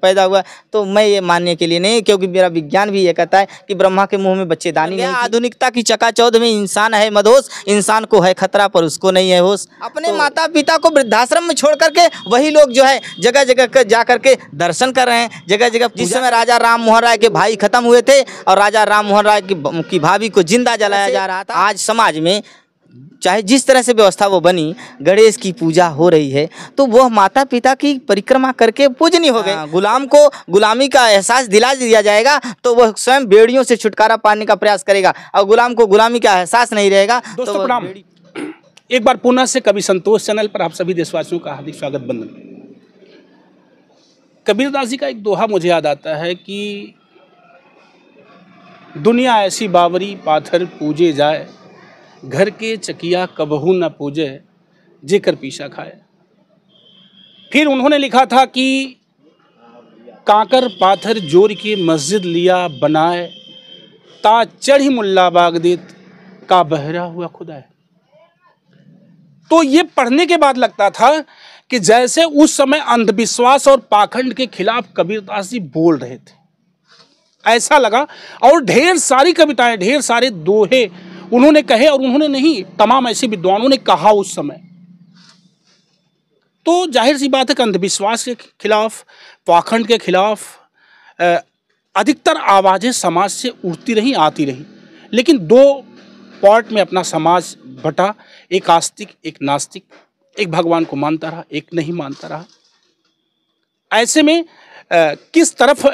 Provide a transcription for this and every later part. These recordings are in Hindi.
पैदा हुआ, तो मैं ये मानने के लिए नहीं, क्योंकि मेरा विज्ञान भी ये कहता है कि ब्रह्मा के मुंह में बच्चेदानी नहीं। आधुनिकता की चकाचौंध में इंसान है मदहोश, इंसान को है खतरा पर उसको नहीं है होश। अपने माता पिता को वृद्धाश्रम में छोड़ करके वही लोग जो है जगह जगह जा करके दर्शन कर रहे हैं, जगह जगह। जिस समय राजा राम मोहन राय के भाई खत्म हुए थे और राजा राम मोहन राय की भाभी को जिंदा जलाया जा रहा था, आज समाज में चाहे जिस तरह से व्यवस्था वो बनी, गणेश की पूजा हो रही है, तो वह माता पिता की परिक्रमा करके पूजनीय हो गए। गुलाम को गुलामी का एहसास दिला दिया जाएगा तो वह स्वयं बेड़ियों से छुटकारा पाने का प्रयास करेगा, और गुलाम को गुलामी का एहसास नहीं रहेगा। दोस्तों प्रणाम, एक बार पुनः से कवि संतोष चैनल पर आप सभी देशवासियों का हार्दिक स्वागत बंदन। कबीरदास जी का एक दोहा मुझे याद आता है कि दुनिया ऐसी बावरी पाथर पूजे जाए, घर के चकिया कबहू न पूजे, जेकर पीछा खाए। फिर उन्होंने लिखा था कि कांकर पाथर जोर की मस्जिद लिया बनाए, ता चढ़ी मुल्ला बागदेत का बहरा हुआ खुदा है। तो ये पढ़ने के बाद लगता था कि जैसे उस समय अंधविश्वास और पाखंड के खिलाफ कबीरदास जी बोल रहे थे, ऐसा लगा। और ढेर सारी कविताएं, ढेर सारे दोहे उन्होंने कहे, और उन्होंने नहीं, तमाम ऐसे विद्वानों ने कहा उस समय। तो जाहिर सी बात है कि अंधविश्वास के खिलाफ, पाखंड के खिलाफ अधिकतर आवाज़ें समाज से उठती रही, आती रही, लेकिन दो पार्ट में अपना समाज बटा, एक आस्तिक, एक नास्तिक, एक भगवान को मानता रहा, एक नहीं मानता रहा। ऐसे में किस तरफ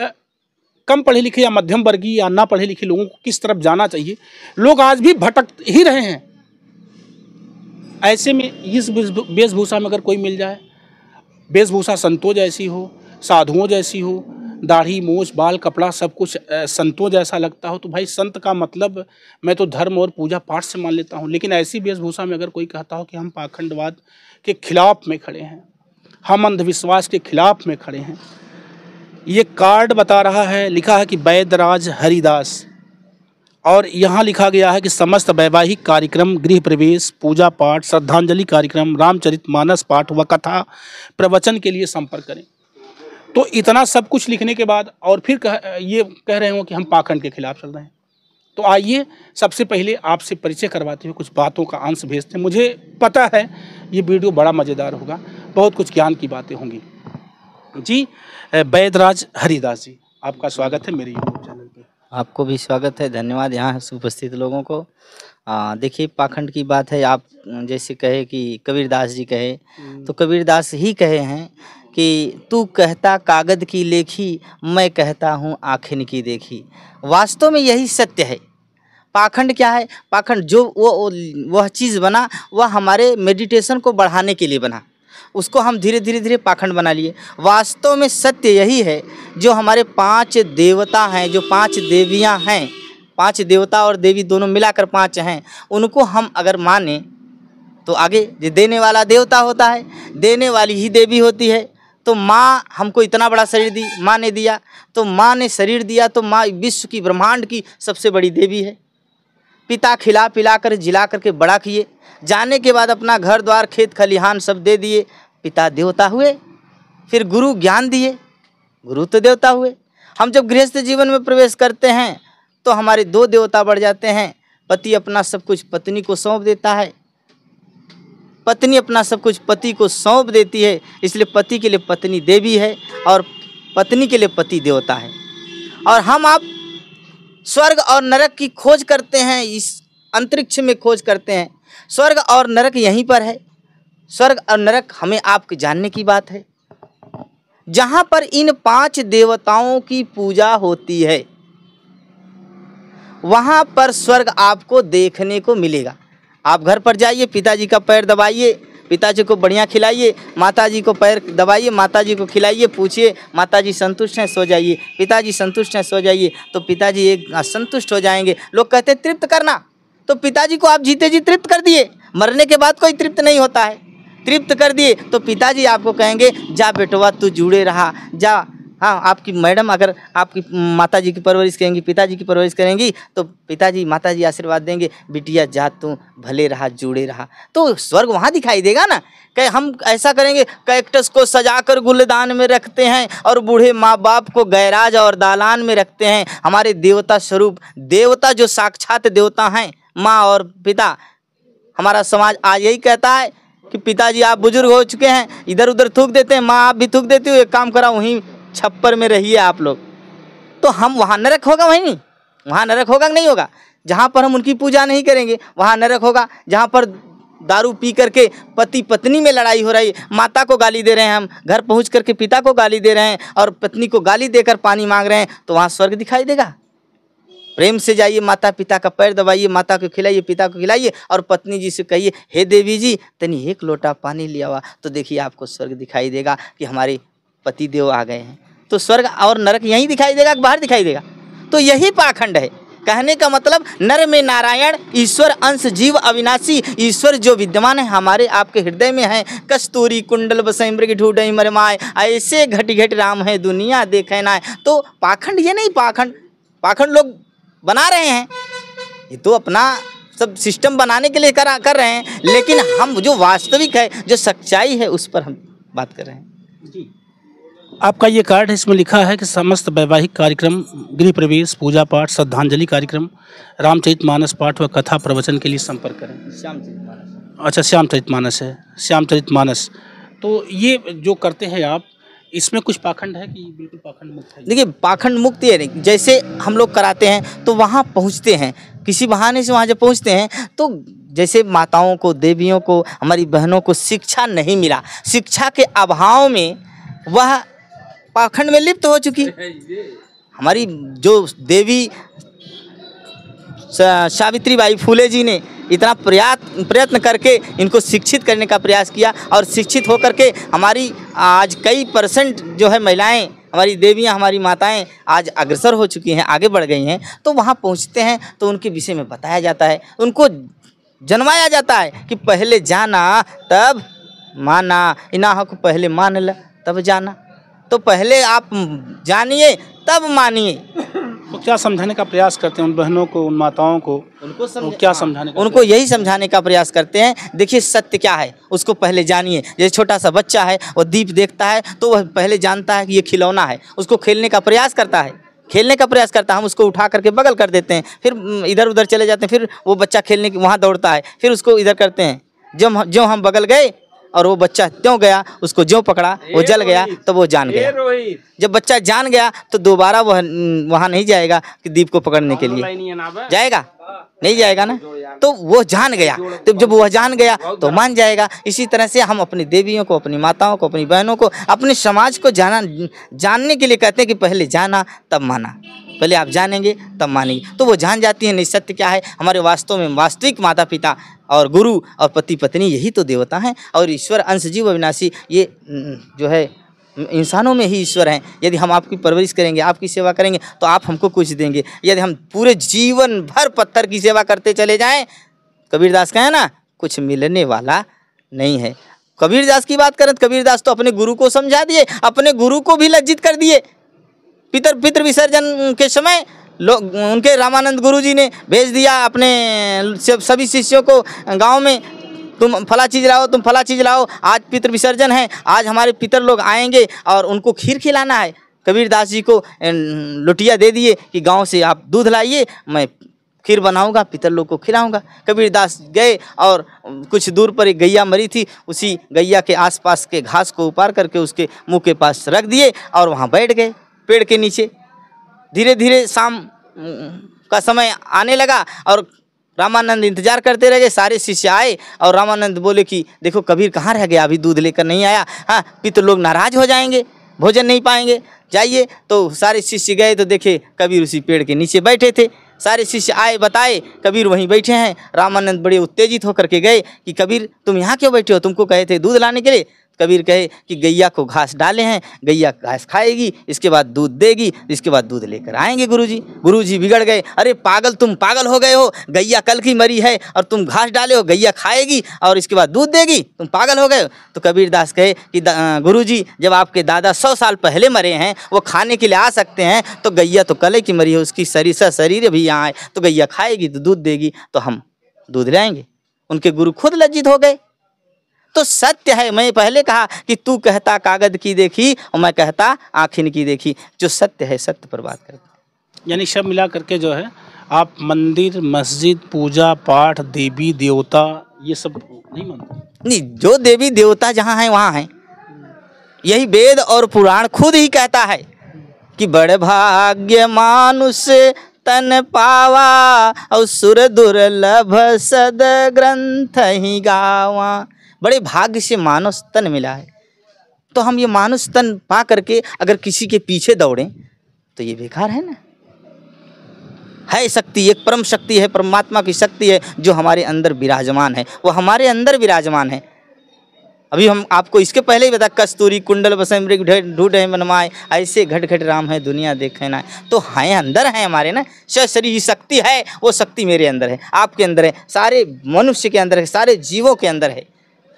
कम पढ़े लिखे या मध्यम वर्गीय या ना पढ़े लिखे लोगों को किस तरफ जाना चाहिए, लोग आज भी भटक ही रहे हैं। ऐसे में इस वेशभूषा में अगर कोई मिल जाए, वेशभूषा संतों जैसी हो, साधुओं जैसी हो, दाढ़ी मूछ बाल कपड़ा सब कुछ संतों जैसा लगता हो, तो भाई संत का मतलब मैं तो धर्म और पूजा पाठ से मान लेता हूँ। लेकिन ऐसी वेशभूषा में अगर कोई कहता हो कि हम पाखंडवाद के खिलाफ में खड़े हैं, हम अंधविश्वास के खिलाफ में खड़े हैं, ये कार्ड बता रहा है, लिखा है कि वैदराज हरिदास, और यहाँ लिखा गया है कि समस्त वैवाहिक कार्यक्रम, गृह प्रवेश, पूजा पाठ, श्रद्धांजलि कार्यक्रम, रामचरितमानस पाठ व कथा प्रवचन के लिए संपर्क करें। तो इतना सब कुछ लिखने के बाद और फिर ये कह रहे हो कि हम पाखंड के खिलाफ चल रहे हैं। तो आइए सबसे पहले आपसे परिचय करवाते हुए कुछ बातों का अंश भेजते हैं। मुझे पता है ये वीडियो बड़ा मज़ेदार होगा, बहुत कुछ ज्ञान की बातें होंगी। जी वैदराज हरिदास जी, आपका स्वागत है मेरे यूट्यूब चैनल पे। आपको भी स्वागत है, धन्यवाद यहाँ उपस्थित लोगों को। देखिए पाखंड की बात है, आप जैसे कहे कि कबीरदास जी कहे, तो कबीरदास ही कहे हैं कि तू कहता कागद की लेखी, मैं कहता हूँ आँखें की देखी। वास्तव में यही सत्य है। पाखंड क्या है? पाखंड जो वह चीज़ बना, वह हमारे मेडिटेशन को बढ़ाने के लिए बना, उसको हम धीरे धीरे पाखंड बना लिए। वास्तव में सत्य यही है, जो हमारे 5 देवता हैं, जो 5 देवियां हैं, 5 देवता और देवी दोनों मिलाकर 5 हैं, उनको हम अगर माने तो आगे जो देने वाला देवता होता है, देने वाली ही देवी होती है। तो माँ हमको इतना बड़ा शरीर दी, माँ ने दिया, तो माँ ने शरीर दिया, तो माँ विश्व की, ब्रह्मांड की सबसे बड़ी देवी है। पिता खिला पिला कर जिला करके बड़ा किए, जाने के बाद अपना घर द्वार खेत खलिहान सब दे दिए, पिता देवता हुए। फिर गुरु ज्ञान दिए, गुरु तो देवता हुए। हम जब गृहस्थ जीवन में प्रवेश करते हैं तो हमारे 2 देवता बढ़ जाते हैं। पति अपना सब कुछ पत्नी को सौंप देता है, पत्नी अपना सब कुछ पति को सौंप देती है, इसलिए पति के लिए पत्नी देवी है और पत्नी के लिए पति देवता है। और हम आप स्वर्ग और नरक की खोज करते हैं, इस अंतरिक्ष में खोज करते हैं। स्वर्ग और नरक यहीं पर है। स्वर्ग और नरक हमें आपके जानने की बात है। जहाँ पर इन 5 देवताओं की पूजा होती है, वहाँ पर स्वर्ग आपको देखने को मिलेगा। आप घर पर जाइए, पिताजी का पैर दबाइए, पिताजी को बढ़िया खिलाइए, माताजी को पैर दबाइए, माताजी को खिलाइए, पूछिए माताजी संतुष्ट हैं, सो जाइए, पिताजी संतुष्ट हैं, सो जाइए, तो पिताजी एक संतुष्ट हो जाएंगे। लोग कहते हैं तृप्त करना, तो पिताजी को आप जीते जी तृप्त कर दिए, मरने के बाद कोई तृप्त नहीं होता है। तृप्त कर दिए तो पिताजी आपको कहेंगे जा बेटवा तू जुड़े रहा, जा हाँ, आपकी मैडम अगर आपकी माताजी की परवरिश करेंगी, पिताजी की परवरिश करेंगी, तो पिताजी माताजी आशीर्वाद देंगे, बिटिया जा तू भले रहा जुड़े रहा, तो स्वर्ग वहाँ दिखाई देगा ना। कहे हम ऐसा करेंगे, कैक्टस को सजाकर गुलदान में रखते हैं और बूढ़े माँ बाप को गैराज और दालान में रखते हैं। हमारे देवता स्वरूप, देवता जो साक्षात देवता हैं, माँ और पिता, हमारा समाज आज यही कहता है कि पिताजी आप बुजुर्ग हो चुके हैं, इधर उधर थूक देते हैं, माँ आप भी थूक देती हो, एक काम करा वहीं छप्पर में रहिए आप लोग। तो हम वहाँ नरक होगा, वहीं नहीं, वहाँ नरक होगा कि नहीं होगा? जहाँ पर हम उनकी पूजा नहीं करेंगे वहाँ नरक होगा। जहाँ पर दारू पी करके पति पत्नी में लड़ाई हो रही, माता को गाली दे रहे हैं, हम घर पहुँच करके पिता को गाली दे रहे हैं और पत्नी को गाली देकर पानी मांग रहे हैं, तो वहाँ स्वर्ग दिखाई देगा? प्रेम से जाइए, माता पिता का पैर दबाइए, माता को खिलाइए, पिता को खिलाइए और पत्नी जी से कहिए, हे देवी जी तनी एक लोटा पानी लिया हुआ, तो देखिए आपको स्वर्ग दिखाई देगा कि हमारे पति देव आ गए हैं। तो स्वर्ग और नरक यहीं दिखाई देगा कि बाहर दिखाई देगा? तो यही पाखंड है। कहने का मतलब नर में नारायण, ईश्वर अंश जीव अविनाशी, ईश्वर जो विद्यमान है हमारे आपके हृदय में है। कस्तूरी कुंडल बसई मृग ढूंढई मरमाए, ऐसे घट घट राम है दुनिया देखे ना। तो पाखंड ये नहीं, पाखंड लोग बना रहे हैं, ये तो अपना सब सिस्टम बनाने के लिए कर रहे हैं, लेकिन हम जो वास्तविक है, जो सच्चाई है, उस पर हम बात कर रहे हैं। जी, आपका ये कार्ड है, इसमें लिखा है कि समस्त वैवाहिक कार्यक्रम, गृह प्रवेश, पूजा पाठ, श्रद्धांजलि कार्यक्रम, रामचरितमानस पाठ व कथा प्रवचन के लिए संपर्क करें। श्यामचरितमानस। अच्छा, श्यामचरितमानस है, श्यामचरितमानस। तो ये जो करते हैं आप, इसमें कुछ पाखंड है कि बिल्कुल पाखंड मुक्त है? देखिए पाखंड मुक्त ये नहीं, जैसे हम लोग कराते हैं तो वहाँ पहुँचते हैं, किसी बहाने से वहाँ जब पहुँचते हैं तो जैसे माताओं को, देवियों को, हमारी बहनों को शिक्षा नहीं मिला, शिक्षा के अभाव में वह पाखंड में लिप्त हो चुकी। हमारी जो देवी सावित्रीबाई फुले जी ने इतना प्रयत्न करके इनको शिक्षित करने का प्रयास किया और शिक्षित होकर के हमारी आज कई परसेंट जो है महिलाएं, हमारी देवियां, हमारी माताएं आज अग्रसर हो चुकी हैं, आगे बढ़ गई हैं। तो वहाँ पहुँचते हैं तो उनके विषय में बताया जाता है, उनको जनवाया जाता है कि पहले जाना तब माना, इनाह को पहले मान ल तब जाना। तो पहले आप जानिए तब मानिए। तो क्या समझाने का प्रयास करते हैं उन बहनों को, उन माताओं को? क्या समझाने का? उनको यही समझाने का प्रयास करते हैं, देखिए सत्य क्या है उसको पहले जानिए। जैसे छोटा सा बच्चा है, वो दीप देखता है तो वह पहले जानता है कि ये खिलौना है, उसको खेलने का प्रयास करता है, हम उसको उठा करके बगल कर देते हैं, फिर इधर उधर चले जाते हैं, फिर वो बच्चा खेलने के वहाँ दौड़ता है, फिर उसको इधर करते हैं। जो हम बगल गए और वो बच्चा त्यों गया, उसको ज्यों पकड़ा, वो जल गया, तो वो जान गया। जब बच्चा जान गया तो दोबारा वह वहाँ नहीं जाएगा कि दीप को पकड़ने के लिए, जाएगा नहीं जाएगा ना, तो वो जान गया। तो जब वह जान गया तो मान जाएगा। इसी तरह से हम अपनी देवियों को, अपनी माताओं को, अपनी बहनों को, अपने समाज को जानने के लिए कहते हैं कि पहले जाना तब माना, पहले आप जानेंगे तब मानेंगे। तो वो जान जाती है नहीं सत्य क्या है। हमारे वास्तव में वास्तविक माता पिता और गुरु और पति पत्नी यही तो देवता हैं, और ईश्वर अंश जीव अविनाशी, ये जो है इंसानों में ही ईश्वर हैं। यदि हम आपकी परवरिश करेंगे, आपकी सेवा करेंगे तो आप हमको कुछ देंगे। यदि हम पूरे जीवन भर पत्थर की सेवा करते चले जाएं, कबीरदास कहे ना, कुछ मिलने वाला नहीं है। कबीरदास की बात करें तो कबीरदास तो अपने गुरु को समझा दिए, अपने गुरु को भी लज्जित कर दिए। पितृ विसर्जन के समय लोग, उनके रामानंद गुरु जी ने भेज दिया अपने सभी शिष्यों को गांव में, तुम फला चीज़ लाओ, तुम फला चीज़ लाओ, आज पितृ विसर्जन है, आज हमारे पितर लोग आएंगे और उनको खीर खिलाना है। कबीरदास जी को लोटिया दे दिए कि गांव से आप दूध लाइए, मैं खीर बनाऊंगा, पितर लोग को खिलाऊंगा। कबीरदास गए और कुछ दूर पर एक गैया मरी थी, उसी गैया के आसपास के घास को उपाड़ करके उसके मुंह के पास रख दिए और वहाँ बैठ गए पेड़ के नीचे। धीरे धीरे शाम का समय आने लगा और रामानंद इंतजार करते रह गए। सारे शिष्य आए और रामानंद बोले कि देखो कबीर कहाँ रह गया, अभी दूध लेकर नहीं आया, हाँ पितर लोग नाराज हो जाएंगे, भोजन नहीं पाएंगे, जाइए। तो सारे शिष्य गए तो देखे कबीर उसी पेड़ के नीचे बैठे थे। सारे शिष्य आए, बताए कबीर वहीं बैठे हैं। रामानंद बड़े उत्तेजित होकर के गए कि कबीर तुम यहाँ क्यों बैठे हो, तुमको कहे थे दूध लाने के लिए। कबीर कहे कि गैया को घास डाले हैं, गैया घास खाएगी, इसके बाद दूध देगी, इसके बाद दूध लेकर आएंगे गुरुजी। गुरुजी बिगड़ गए, अरे पागल, तुम पागल हो गए हो, गैया कल की मरी है और तुम घास डाले हो, गैया खाएगी और इसके बाद दूध देगी, तुम पागल हो गए हो। तो कबीरदास कहे कि गुरुजी, जब आपके दादा 100 साल पहले मरे हैं, वो खाने के लिए आ सकते हैं, तो गैया तो कल की मरी है, उसकी शरीर भी यहाँ है, तो गैया खाएगी तो दूध देगी, तो हम दूध लाएंगे। उनके गुरु खुद लज्जित हो गए। तो सत्य है, मैं पहले कहा कि तू कहता कागज की देखी और मैं कहता आँखिन की देखी। जो सत्य है सत्य पर बात करते हैं। यानी सब मिला करके जो है आप मंदिर, मस्जिद, पूजा पाठ, देवी देवता ये सब नहीं मानते? नहीं, जो देवी देवता जहाँ हैं वहाँ हैं। यही वेद और पुराण खुद ही कहता है कि बड़े भाग्य मानुष तन पावा और सुर दुर्लभ सद ग्रंथ ही गावा। बड़े भाग्य से मानुष तन मिला है, तो हम ये मानुष तन पा करके अगर किसी के पीछे दौड़ें तो ये बेकार है ना। है शक्ति, एक परम शक्ति है, परमात्मा की शक्ति है जो हमारे अंदर विराजमान है, वो हमारे अंदर विराजमान है। अभी हम आपको इसके पहले ही बता, कस्तूरी कुंडल बसै मृग ढूंढे मनमाए, ऐसे घट घट राम है दुनिया देखे ना। तो हैं, अंदर है हमारे ना, शरीर शक्ति है, वो शक्ति मेरे अंदर है, आपके अंदर है, सारे मनुष्य के अंदर है, सारे जीवों के अंदर है,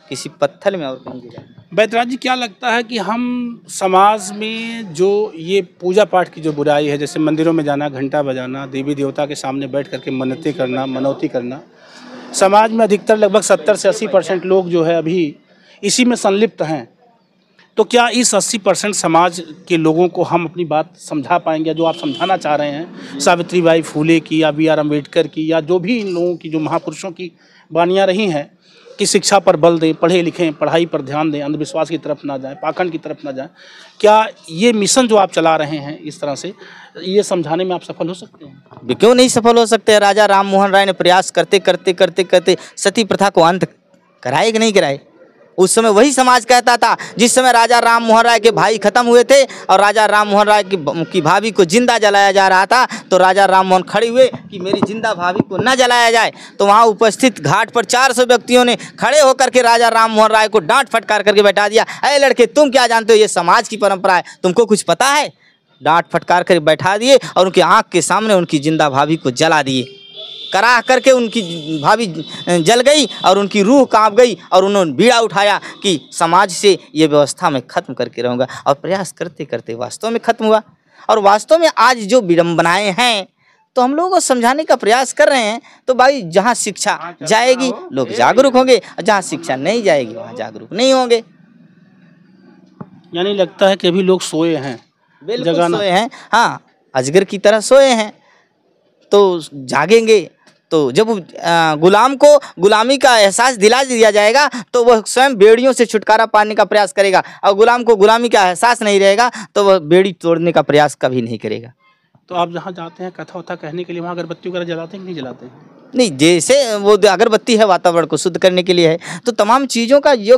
किसी पत्थर में और कहीं भी नहीं। बैतराज जी, क्या लगता है कि हम समाज में जो ये पूजा पाठ की जो बुराई है, जैसे मंदिरों में जाना, घंटा बजाना, देवी देवता के सामने बैठ करके मन्नतें करना, मनौती करना, समाज में अधिकतर लगभग 70 से 80% लोग जो है अभी इसी में संलिप्त हैं। तो क्या इस 80% समाज के लोगों को हम अपनी बात समझा पाएंगे, जो आप समझाना चाह रहे हैं, सावित्रीबाई फूले की या बी आर अम्बेडकर की या जो भी इन लोगों की, जो महापुरुषों की वाणियाँ रही हैं कि शिक्षा पर बल दें, पढ़े लिखें, पढ़ाई पर ध्यान दें, अंधविश्वास की तरफ ना जाएं, पाखंड की तरफ ना जाएं, क्या ये मिशन जो आप चला रहे हैं इस तरह से, ये समझाने में आप सफल हो सकते हैं? क्यों नहीं सफल हो सकते? राजा राम मोहन राय ने प्रयास करते करते करते करते सती प्रथा को अंत कराए कि नहीं कराए? उस समय वही समाज कहता था, जिस समय राजा राम मोहन राय के भाई खत्म हुए थे और राजा राम मोहन राय की भाभी को जिंदा जलाया जा रहा था, तो राजा राम मोहन खड़े हुए कि मेरी जिंदा भाभी को न जलाया जाए। तो वहाँ उपस्थित घाट पर 400 व्यक्तियों ने खड़े होकर के राजा राम मोहन राय को डांट फटकार करके बैठा दिया। अरे लड़के, तुम क्या जानते हो, ये समाज की परंपरा है, तुमको कुछ पता है? डांट फटकार कर बैठा दिए और उनकी आँख के सामने उनकी जिंदा भाभी को जला दिए। कराह करके उनकी भाभी जल गई और उनकी रूह कांप गई और उन्होंने बीड़ा उठाया कि समाज से ये व्यवस्था मैं खत्म करके रहूँगा। और प्रयास करते करते वास्तव में खत्म हुआ। और वास्तव में आज जो विडंबनाएं हैं, तो हम लोगों को समझाने का प्रयास कर रहे हैं। तो भाई, जहाँ शिक्षा जाएगी लोग जागरूक होंगे, और जहाँ शिक्षा नहीं जाएगी वहाँ जागरूक नहीं होंगे। यानी लगता है कि अभी लोग सोए हैं, बिल्कुल सोए हैं, हाँ, अजगर की तरह सोए हैं। तो जागेंगे तो जब गुलाम को गुलामी का एहसास दिला दिया जाएगा तो वह स्वयं बेड़ियों से छुटकारा पाने का प्रयास करेगा, और गुलाम को गुलामी का एहसास नहीं रहेगा तो वह बेड़ी तोड़ने का प्रयास कभी नहीं करेगा। तो आप जहाँ जाते हैं कथा वथा कहने के लिए, वहाँ अगरबत्ती वगैरह जलाते हैं कि नहीं जलाते हैं? नहीं, जैसे वो अगरबत्ती है वातावरण को शुद्ध करने के लिए है, तो तमाम चीज़ों का जो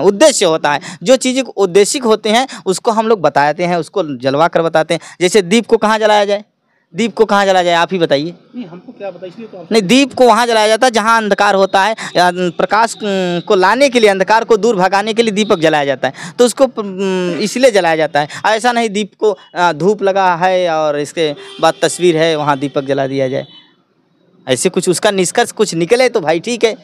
उद्देश्य होता है, जो चीज़ें उद्देशिक होते हैं उसको हम लोग बताते हैं, उसको जलवा कर बताते हैं। जैसे दीप को कहाँ जलाया जाए, दीप को कहाँ जलाया जाए, आप ही बताइए। नहीं, हमको क्या बताइए, इसलिए तो नहीं, दीप को वहाँ जलाया जाता है जहाँ अंधकार होता है, प्रकाश को लाने के लिए, अंधकार को दूर भगाने के लिए दीपक जलाया जाता है, तो उसको इसलिए जलाया जाता है। ऐसा नहीं दीप को धूप लगा है और इसके बाद तस्वीर है वहाँ दीपक जला दिया जाए। ऐसे कुछ उसका निष्कर्ष कुछ निकले तो भाई ठीक है,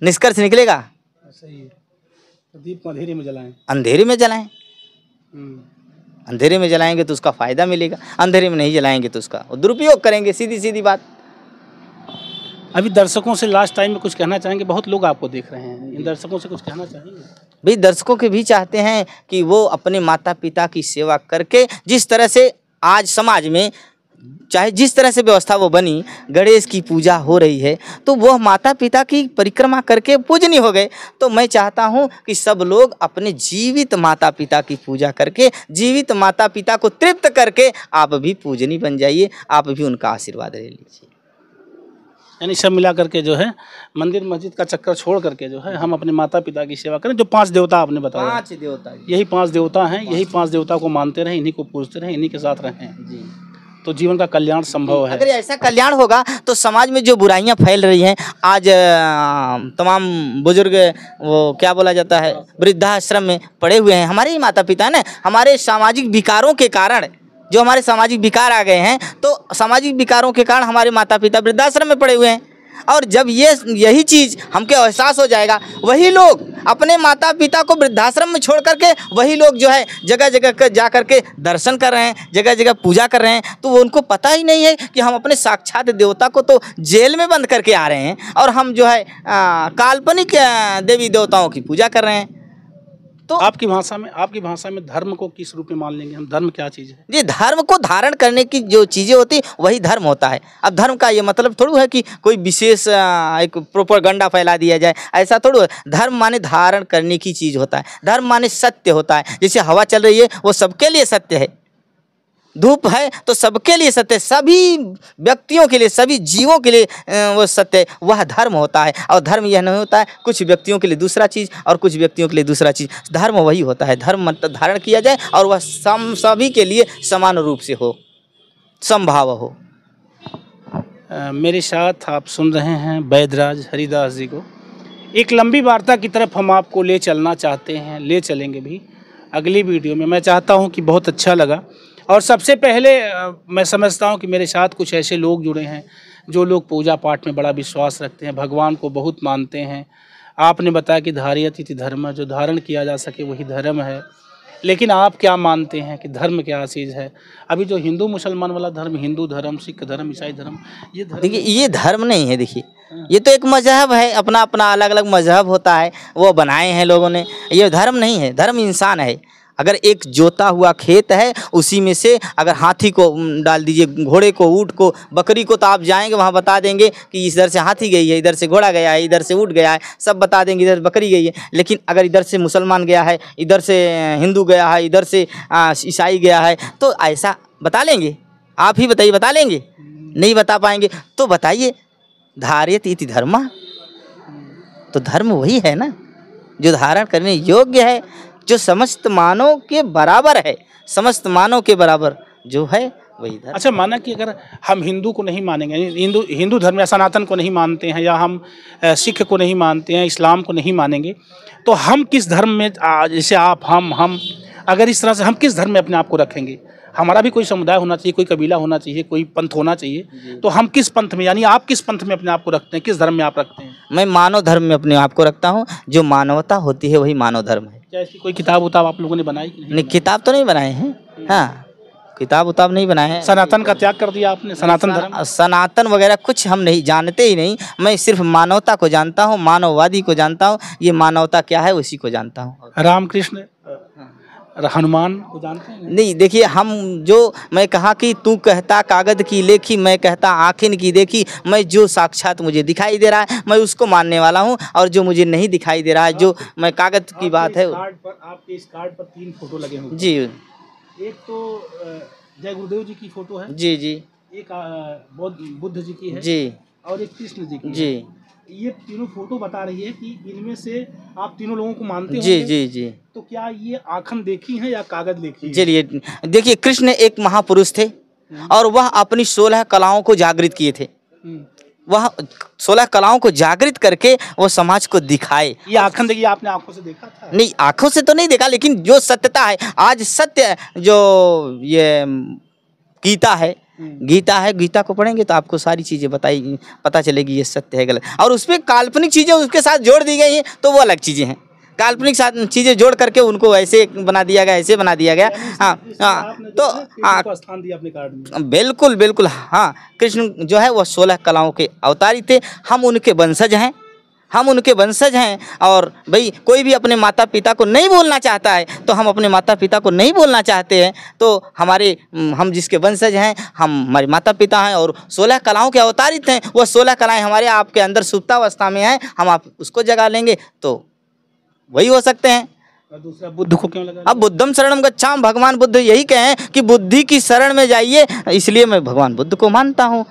निष्कर्ष निकलेगा। सही है, तो दीप को अंधेरे में जलाएं, अंधेरे में जलाएं। अंधेरे में जलाएंगे तो उसका फ़ायदा मिलेगा, अंधेरे में नहीं जलाएंगे तो उसका दुरुपयोग करेंगे। सीधी सीधी बात। अभी दर्शकों से लास्ट टाइम में कुछ कहना चाहेंगे? बहुत लोग आपको देख रहे हैं, इन दर्शकों से कुछ कहना चाहेंगे? भाई, दर्शकों के भी चाहते हैं कि वो अपने माता पिता की सेवा करके, जिस तरह से आज समाज में चाहे जिस तरह से व्यवस्था वो बनी, गणेश की पूजा हो रही है तो वह माता पिता की परिक्रमा करके पूजनी हो गए। तो मैं चाहता हूं कि सब लोग अपने जीवित माता पिता की पूजा करके, जीवित माता पिता को तृप्त करके आप भी पूजनी बन जाइए, आप भी उनका आशीर्वाद ले लीजिए। यानी सब मिला करके जो है मंदिर मस्जिद का चक्कर छोड़ करके जो है हम अपने माता पिता की सेवा करें। जो 5 देवता आपने बताया, 5 देवता, यही 5 देवता हैं, यही 5 देवता को मानते रहें, इन्हीं को पूजते रहें, इन्हीं के साथ रहें जी। तो जीवन का कल्याण संभव है। अगर ऐसा कल्याण होगा तो समाज में जो बुराइयां फैल रही हैं, आज तमाम बुजुर्ग, वो क्या बोला जाता है, वृद्धाश्रम में पड़े हुए हैं, हमारे ही माता पिता है ना। हमारे सामाजिक विकारों के कारण, जो हमारे सामाजिक विकार आ गए हैं, तो सामाजिक विकारों के कारण हमारे माता पिता वृद्धाश्रम में पड़े हुए हैं। और जब यही चीज़ हमको एहसास हो जाएगा, वही लोग अपने माता पिता को वृद्धाश्रम में छोड़ करके वही लोग जो है जगह जगह जा करके दर्शन कर रहे हैं, जगह जगह पूजा कर रहे हैं, तो वो उनको पता ही नहीं है कि हम अपने साक्षात देवता को तो जेल में बंद करके आ रहे हैं और हम जो है काल्पनिक देवी देवताओं की पूजा कर रहे हैं। तो आपकी भाषा में धर्म को किस रूप में मान लेंगे हम? धर्म क्या चीज़ है? जी, धर्म को धारण करने की जो चीज़ें होती वही धर्म होता है। अब धर्म का ये मतलब थोड़ा है कि कोई विशेष एक प्रोपेगेंडा फैला दिया जाए, ऐसा थोड़ा। धर्म माने धारण करने की चीज़ होता है, धर्म माने सत्य होता है। जैसे हवा चल रही है वो सबके लिए सत्य है, धूप है तो सबके लिए सत्य, सभी व्यक्तियों के लिए, सभी जीवों के लिए वो सत्य, वह धर्म होता है। और धर्म यह नहीं होता है कुछ व्यक्तियों के लिए दूसरा चीज़ और कुछ व्यक्तियों के लिए दूसरा चीज़। धर्म वही होता है, धर्म मतलब धारण किया जाए और वह सभी के लिए समान रूप से हो, समभाव हो। मेरे साथ आप सुन रहे हैं वैद्यराज हरिदास जी को। एक लंबी वार्ता की तरफ हम आपको ले चलना चाहते हैं, ले चलेंगे भी अगली वीडियो में। मैं चाहता हूं कि बहुत अच्छा लगा। और सबसे पहले मैं समझता हूं कि मेरे साथ कुछ ऐसे लोग जुड़े हैं जो लोग पूजा पाठ में बड़ा विश्वास रखते हैं, भगवान को बहुत मानते हैं। आपने बताया कि धार्यत इति धर्म, जो धारण किया जा सके वही धर्म है। लेकिन आप क्या मानते हैं कि धर्म क्या चीज़ है? अभी जो हिंदू मुसलमान वाला धर्म, हिंदू धर्म, सिख धर्म, ईसाई धर्म, ये धर्म, देखिए ये धर्म नहीं है। देखिए ये तो एक मजहब है, अपना अपना अलग अलग मजहब होता है, वो बनाए हैं लोगों ने। ये धर्म नहीं है, धर्म इंसान है। अगर एक जोता हुआ खेत है, उसी में से अगर हाथी को डाल दीजिए, घोड़े को, ऊँट को, बकरी को, तो आप जाएंगे वहाँ बता देंगे कि इधर से हाथी गई है, इधर से घोड़ा गया है, इधर से ऊँट गया है, सब बता देंगे, इधर बकरी गई है। लेकिन अगर इधर से मुसलमान गया है, इधर से हिंदू गया है, इधर से ईसाई गया है, तो ऐसा बता लेंगे? आप ही बताइए, बता लेंगे? नहीं बता पाएंगे। तो बताइए, धार्यत इति धर्म, तो धर्म वही है ना जो धारण करने योग्य है, जो समस्त मानव के बराबर है, समस्त मानव के बराबर जो है वही धर्म। अच्छा, माना कि अगर हम हिंदू को नहीं मानेंगे, हिंदू धर्म या सनातन को नहीं मानते हैं, या हम सिख को नहीं मानते हैं, इस्लाम को नहीं मानेंगे, तो हम किस धर्म में, जैसे आप, हम अगर इस तरह से हम किस धर्म में अपने आप को रखेंगे? हमारा भी कोई समुदाय होना चाहिए, कोई कबीला होना चाहिए, कोई पंथ होना चाहिए। तो हम किस पंथ में, यानी आप किस पंथ में अपने आप को रखते हैं, किस धर्म में आप रखते हैं? मैं मानव धर्म में अपने आप को रखता हूँ। जो मानवता होती है वही मानव धर्म है। क्या इसकी कोई किताब उताब आप लोगों ने बनाई कि नहीं, किताब तो नहीं बनाए हैं। हाँ, किताब उताब नहीं बनाए हैं। सनातन का त्याग कर दिया आपने? सनातन धर्म, सनातन वगैरह कुछ हम नहीं जानते ही नहीं। मैं सिर्फ मानवता को जानता हूँ, मानववादी को जानता हूँ। ये मानवता क्या है उसी को जानता हूँ। रामकृष्ण, हनुमान को जानते हैं? नहीं, देखिए हम जो, मैं कहा कि तू कहता कागज की लेखी, मैं कहता आँखें की देखी। मैं जो साक्षात मुझे दिखाई दे रहा है मैं उसको मानने वाला हूँ, और जो मुझे नहीं दिखाई दे रहा है, जो मैं कागज की बात है। आपके इस कार्ड पर 3 फोटो लगे हुए जी। एक तो जय गुरुदेव जी की फोटो है, जी जी। एक बुद्ध जी की है जी, और एक कृष्ण जी की। जी। ये तीनों फोटो बता रही है कि इनमें से आप तीनों लोगों को मानते हो? जी जी जी। तो क्या ये आँखन देखी है या कागज देखी है? चलिए, देखिए कृष्ण एक महापुरुष थे और वह अपनी 16 कलाओं को जागृत किए थे। वह 16 कलाओं को जागृत करके वो समाज को दिखाए। ये आँखन देखिए, आपने आंखों से देखा था? नहीं, आंखों से तो नहीं देखा, लेकिन जो सत्यता है आज, सत्य जो ये गीता है, गीता को पढ़ेंगे तो आपको सारी चीज़ें पता चलेगी ये सत्य है गलत। और उसमें काल्पनिक चीज़ें उसके साथ जोड़ दी गई हैं, तो वो अलग चीज़ें हैं। काल्पनिक चीज़ें जोड़ करके उनको ऐसे बना दिया गया, ऐसे बना दिया गया। हाँ हाँ, तो स्थान दिया अपने कार्ड में। बिल्कुल बिल्कुल। हाँ, कृष्ण जो है वो 16 कलाओं के अवतारी थे। हम उनके वंशज हैं, हम उनके वंशज हैं। और भाई कोई भी अपने माता पिता को नहीं बोलना चाहता है तो हम अपने माता पिता को नहीं बोलना चाहते हैं, तो हम जिसके वंशज हैं, हमारे माता पिता हैं और 16 कलाओं के अवतारित हैं। वह 16 कलाएं हमारे आपके अंदर सुप्तावस्था में हैं, हम आप उसको जगा लेंगे तो वही हो सकते हैं। और दूसरा, बुद्ध को क्यों लगा? अब बुद्धम शरणम गच्छामि, भगवान बुद्ध यही कहें कि बुद्धि की शरण में जाइए, इसलिए मैं भगवान बुद्ध को मानता हूँ।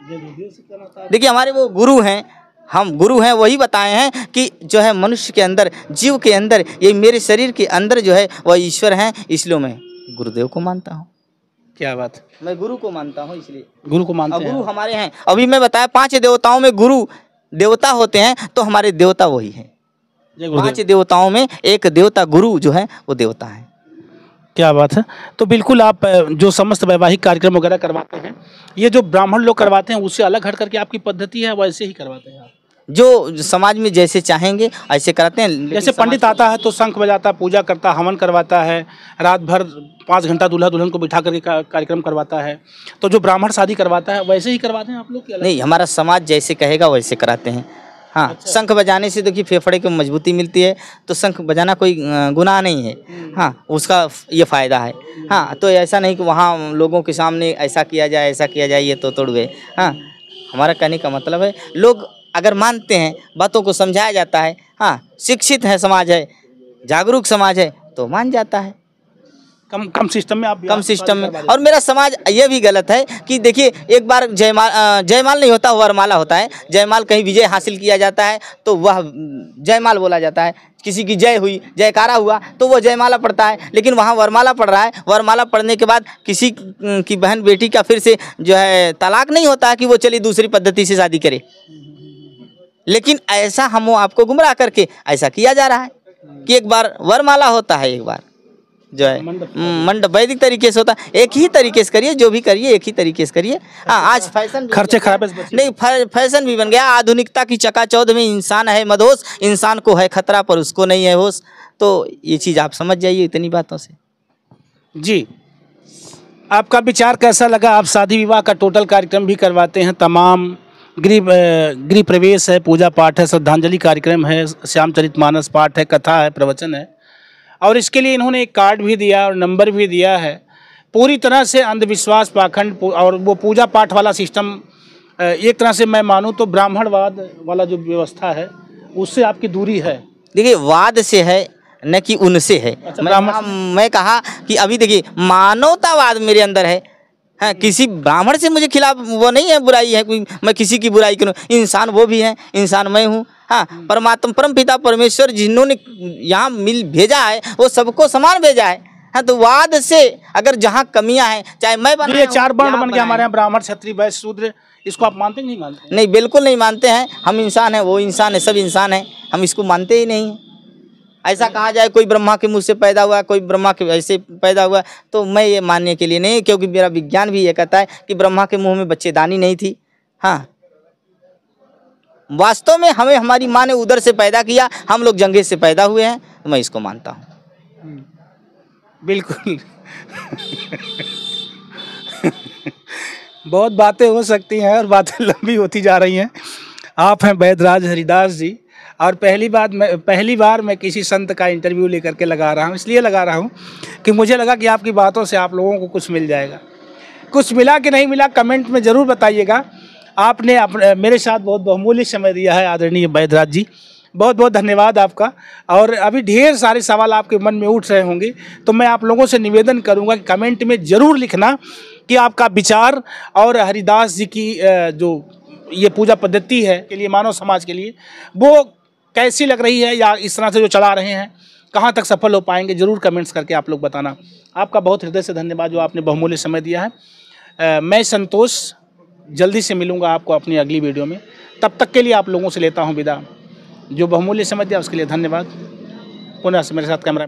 देखिए हमारे वो गुरु हैं, हम गुरु हैं, वही बताए हैं कि जो है मनुष्य के अंदर, जीव के अंदर, ये मेरे शरीर के अंदर जो है वह ईश्वर हैं, इसलिए मैं गुरुदेव को मानता हूँ। क्या बात है। मैं गुरु को मानता हूँ, इसलिए गुरु को मानते और हैं गुरु आप? हमारे हैं। अभी मैं बताया 5 देवताओं में गुरु देवता होते हैं, तो हमारे देवता वही हैं। जय 5 गुरुदेव। देवताओं में एक देवता गुरु जो है वो देवता है। क्या बात है। तो बिल्कुल आप जो समस्त वैवाहिक कार्यक्रम वगैरह करवाते हैं, ये जो ब्राह्मण लोग करवाते हैं उससे अलग हट करके आपकी पद्धति है, वैसे ही करवाते हैं आप? जो समाज में जैसे चाहेंगे ऐसे कराते हैं। लेकिन जैसे पंडित समाज आता है तो शंख बजाता, पूजा करता, हवन करवाता है, रात भर 5 घंटा दूल्हा दुल्हन को बिठा करके कार्यक्रम करवाता है, तो जो ब्राह्मण शादी करवाता है वैसे ही करवाते हैं आप लोग? नहीं, हमारा समाज जैसे कहेगा वैसे कराते हैं। हाँ, अच्छा। शंख बजाने से देखिए फेफड़े को मजबूती मिलती है, तो शंख बजाना कोई गुनाह नहीं है। हाँ, उसका ये फ़ायदा है। हाँ, तो ऐसा नहीं कि वहाँ लोगों के सामने ऐसा किया जाए, ऐसा किया जाए, ये तो तोड़वे। हाँ, हमारा कहने का मतलब है, लोग अगर मानते हैं, बातों को समझाया जाता है, हाँ, शिक्षित है समाज है, जागरूक समाज है, तो मान जाता है। कम सिस्टम में आप कम सिस्टम में। और मेरा समाज ये भी गलत है कि देखिए, एक बार जयमाल नहीं होता, वरमाला होता है। जयमाल कहीं विजय हासिल किया जाता है तो वह जयमाल बोला जाता है। किसी की जय हुई, जयकारा हुआ तो वो जयमाला पढ़ता है। लेकिन वहाँ वरमाला पढ़ रहा है, वरमाला पढ़ने के बाद किसी की बहन बेटी का फिर से जो है तलाक नहीं होता है कि वो चली दूसरी पद्धति से शादी करे। लेकिन ऐसा हम आपको गुमराह करके ऐसा किया जा रहा है कि एक बार वरमाला होता है, एक बार जो है मंडप वैदिक तरीके से होता है। एक ही तरीके से करिए, जो भी करिए एक ही तरीके से करिए। हाँ, आज फैशन खर्चे खराब नहीं, फैशन भी बन गया। आधुनिकता की चकाचौंध में इंसान है मदहोश, इंसान को है खतरा पर उसको नहीं है होश। तो ये चीज़ आप समझ जाइए इतनी बातों से। जी, आपका विचार कैसा लगा? आप शादी विवाह का टोटल कार्यक्रम भी करवाते हैं, तमाम गृह प्रवेश है, पूजा पाठ है, श्रद्धांजलि कार्यक्रम है, श्यामचरितमानस पाठ है, कथा है, प्रवचन है, और इसके लिए इन्होंने एक कार्ड भी दिया और नंबर भी दिया है। पूरी तरह से अंधविश्वास, पाखंड और वो पूजा पाठ वाला सिस्टम, एक तरह से मैं मानूँ तो ब्राह्मणवाद वाला जो व्यवस्था है उससे आपकी दूरी है। देखिए, वाद से है न कि उनसे है। अच्छा, मैं कहा कि अभी देखिए, मानवतावाद मेरे अंदर है। हाँ, किसी ब्राह्मण से मुझे खिलाफ वो नहीं है, बुराई है कोई, मैं किसी की बुराई करूँ। इंसान वो भी है, इंसान मैं हूँ। हाँ, परमात्मा परम पिता परमेश्वर जिन्होंने यहाँ भेजा है वो सबको समान भेजा है। हाँ, तो वाद से अगर जहाँ कमियां हैं, चाहे मैं बनाया ये 4 वर्ण बन गया हमारे यहाँ, ब्राह्मण, क्षत्रिय, वैश्य, शूद्र, इसको आप मानते नहीं मानते? नहीं, बिल्कुल नहीं मानते हैं। हम इंसान हैं, वो इंसान है, सब इंसान है, हम इसको मानते ही नहीं। ऐसा कहा जाए कोई ब्रह्मा के मुंह से पैदा हुआ, कोई ब्रह्मा के ऐसे पैदा हुआ, तो मैं ये मानने के लिए नहीं, क्योंकि मेरा विज्ञान भी ये कहता है कि ब्रह्मा के मुंह में बच्चेदानी नहीं थी। हाँ, वास्तव में हमें हमारी माँ ने उदर से पैदा किया, हम लोग जंघे से पैदा हुए हैं, तो मैं इसको मानता हूँ। बिल्कुल। बहुत बातें हो सकती हैं और बातें लंबी होती जा रही हैं। आप हैं वैद्यराज हरिदास जी, और पहली बार मैं किसी संत का इंटरव्यू लेकर के लगा रहा हूँ। इसलिए लगा रहा हूँ कि मुझे लगा कि आपकी बातों से आप लोगों को कुछ मिल जाएगा। कुछ मिला कि नहीं मिला, कमेंट में ज़रूर बताइएगा। आपने मेरे साथ बहुत बहुमूल्य समय दिया है आदरणीय वैद्यराज जी, बहुत बहुत धन्यवाद आपका। और अभी ढेर सारे सवाल आपके मन में उठ रहे होंगे, तो मैं आप लोगों से निवेदन करूंगा कि कमेंट में ज़रूर लिखना कि आपका विचार और हरिदास जी की जो ये पूजा पद्धति है के लिए, मानव समाज के लिए, वो कैसी लग रही है, या इस तरह से जो चला रहे हैं कहाँ तक सफल हो पाएंगे। ज़रूर कमेंट्स करके आप लोग बताना। आपका बहुत हृदय से धन्यवाद जो आपने बहुमूल्य समय दिया है। मैं संतोष जल्दी से मिलूंगा आपको अपनी अगली वीडियो में। तब तक के लिए आप लोगों से लेता हूं विदा। जो बहुमूल्य समय दिया उसके लिए धन्यवाद। पुनः से मेरे साथ कैमरा